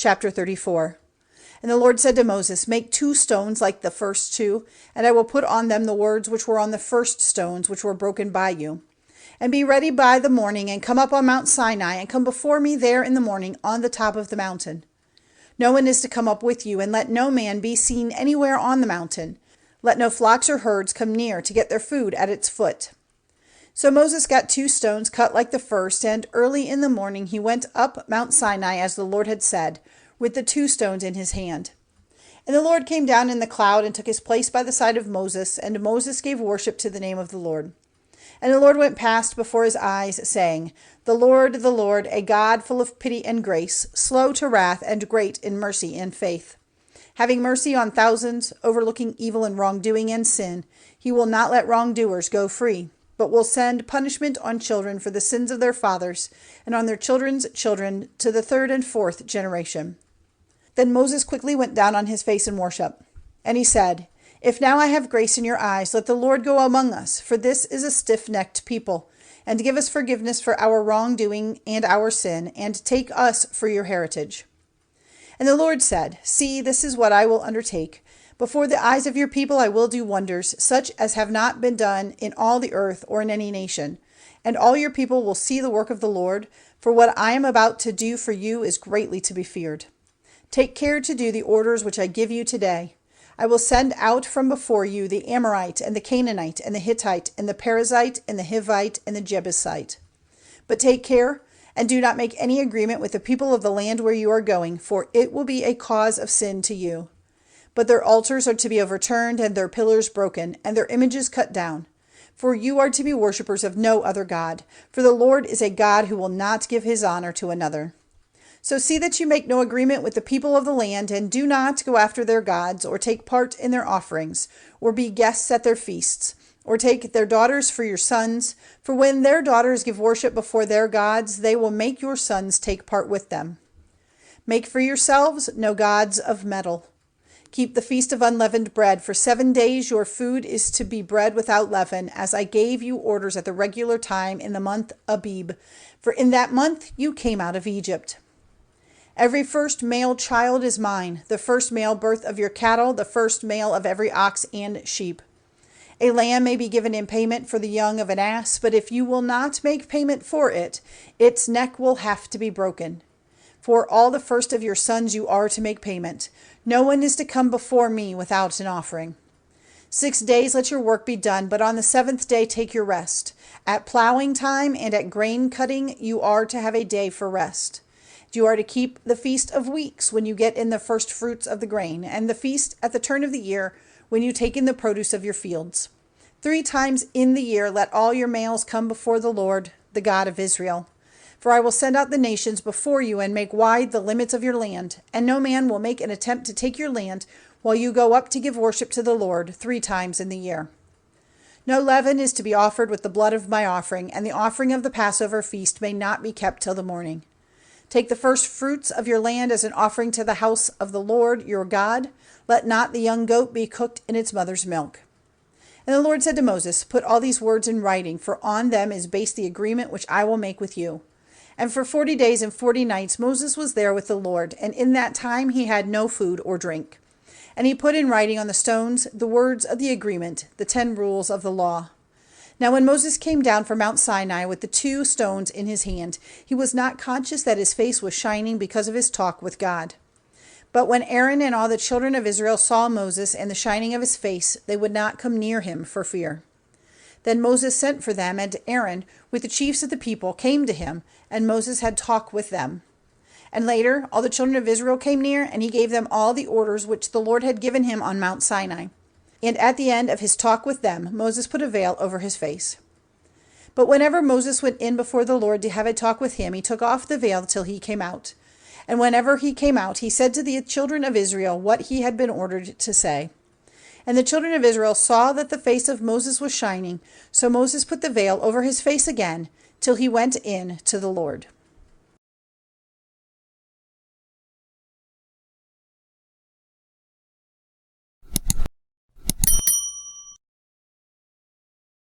Chapter 34. And the Lord said to Moses, Make 2 stones like the first 2, and I will put on them the words which were on the first stones which were broken by you. And be ready by the morning, and come up on Mount Sinai, and come before me there in the morning on the top of the mountain. No one is to come up with you, and let no man be seen anywhere on the mountain. Let no flocks or herds come near to get their food at its foot. So Moses got 2 stones cut like the first, and early in the morning he went up Mount Sinai as the Lord had said, with the 2 stones in his hand. And the Lord came down in the cloud and took his place by the side of Moses, and Moses gave worship to the name of the Lord. And the Lord went past before his eyes, saying, the Lord, a God full of pity and grace, slow to wrath and great in mercy and faith, having mercy on thousands, overlooking evil and wrongdoing and sin. He will not let wrongdoers go free, but will send punishment on children for the sins of their fathers, and on their children's children to the 3rd and 4th generation. Then Moses quickly went down on his face in worship. And he said, If now I have grace in your eyes, let the Lord go among us, for this is a stiff-necked people, and give us forgiveness for our wrongdoing and our sin, and take us for your heritage. And the Lord said, See, this is what I will undertake. Before the eyes of your people I will do wonders, such as have not been done in all the earth or in any nation. And all your people will see the work of the Lord, for what I am about to do for you is greatly to be feared. Take care to do the orders which I give you today. I will send out from before you the Amorite and the Canaanite and the Hittite and the Perizzite and the Hivite and the Jebusite. But take care, and do not make any agreement with the people of the land where you are going, for it will be a cause of sin to you. But their altars are to be overturned, and their pillars broken, and their images cut down. For you are to be worshippers of no other God, for the Lord is a God who will not give his honor to another. So see that you make no agreement with the people of the land, and do not go after their gods, or take part in their offerings, or be guests at their feasts, or take their daughters for your sons, for when their daughters give worship before their gods, they will make your sons take part with them. Make for yourselves no gods of metal. Keep the feast of unleavened bread. For 7 days your food is to be bread without leaven, as I gave you orders at the regular time in the month Abib, for in that month you came out of Egypt. Every first male child is mine, the first male birth of your cattle, the first male of every ox and sheep. A lamb may be given in payment for the young of an ass, but if you will not make payment for it, its neck will have to be broken. For all the first of your sons you are to make payment. No one is to come before me without an offering. 6 days let your work be done, but on the 7th day take your rest. At plowing time and at grain cutting you are to have a day for rest. You are to keep the feast of weeks when you get in the first fruits of the grain, and the feast at the turn of the year when you take in the produce of your fields. 3 times in the year let all your males come before the Lord, the God of Israel. For I will send out the nations before you and make wide the limits of your land, and no man will make an attempt to take your land while you go up to give worship to the Lord 3 times in the year. No leaven is to be offered with the blood of my offering, and the offering of the Passover feast may not be kept till the morning. Take the first fruits of your land as an offering to the house of the Lord your God. Let not the young goat be cooked in its mother's milk. And the Lord said to Moses, Put all these words in writing, for on them is based the agreement which I will make with you. And for 40 days and 40 nights Moses was there with the Lord, and in that time he had no food or drink. And he put in writing on the stones the words of the agreement, the 10 rules of the law. Now when Moses came down from Mount Sinai with the 2 stones in his hand, he was not conscious that his face was shining because of his talk with God. But when Aaron and all the children of Israel saw Moses and the shining of his face, they would not come near him for fear. Then Moses sent for them, and Aaron, with the chiefs of the people, came to him, and Moses had talk with them. And later all the children of Israel came near, and he gave them all the orders which the Lord had given him on Mount Sinai. And at the end of his talk with them, Moses put a veil over his face. But whenever Moses went in before the Lord to have a talk with him, he took off the veil till he came out. And whenever he came out, he said to the children of Israel what he had been ordered to say. And the children of Israel saw that the face of Moses was shining, so Moses put the veil over his face again till he went in to the Lord.